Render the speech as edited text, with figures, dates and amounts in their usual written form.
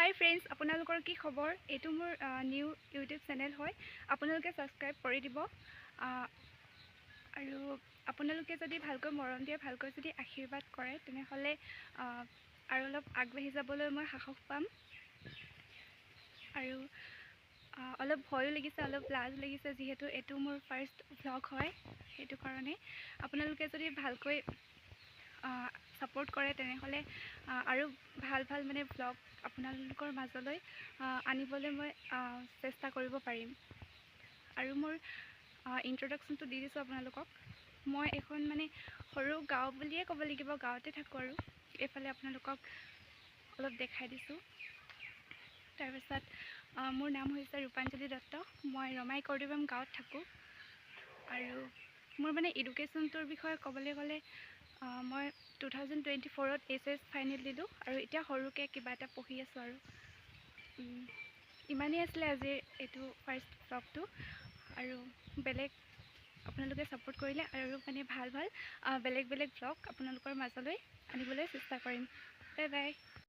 হাই friends, আপোনালোকৰ কি খবৰ? এইটো মোৰ নিউ ইউটিউব চেনেল হয়। আপোনালোকে ছাবস্ক্ৰাইব কৰি দিব আৰু আপোনালোকে যদি ভালকৈ মৰম দিয়ে, ভালকৈ যদি আশীৰ্বাদ কৰে, তেনেহ'লে আৰু অলপ আগবাঢ়ি যাবলৈ মই সাহস পাম। আৰু অলপ ভয়ো লাগিছে, অলপ লাজ লাগিছে, যিহেতু এইটো মোৰ ফাৰ্ষ্ট ভ্লগ হয়। সেইটো কাৰণে আপোনালোকে যদি ভালকৈ ছাপোৰ্ট কৰে, তেনেহ'লে আৰু ভাল মানে ভ্লগ আপোনালোকৰ মাজলৈ আনিবলৈ মই চেষ্টা কৰিব পাৰিম। আৰু মোৰ ইন্ট্ৰডাকশ্যনটো দি দিছোঁ আপোনালোকক। মই এখন মানে সৰু গাঁও বুলিয়ে ক'ব লাগিব, গাঁৱতে থাকোঁ। আৰু এইফালে আপোনালোকক অলপ দেখাই দিছোঁ। তাৰপিছত মোৰ নাম হৈছে ৰূপাঞ্জলি দত্ত। মই ৰমাই কৰ্দৈবাম গাঁৱত থাকোঁ। আৰু মোৰ মানে এডুকেশ্যনটোৰ বিষয়ে ক'বলৈ গ'লে মই 2024ত HS ফাইনেল দিলোঁ আৰু এতিয়া সৰুকৈ কিবা এটা পঢ়ি আছোঁ। আৰু ইমানেই আছিলে আজিৰ এইটো ফাৰ্ষ্ট ভ্লগটো। আৰু বেলেগ আপোনালোকে ছাপোৰ্ট কৰিলে আৰু মানে ভাল বেলেগ ভ্লগ আপোনালোকৰ মাজলৈ আনিবলৈ চেষ্টা কৰিম। Bye bye.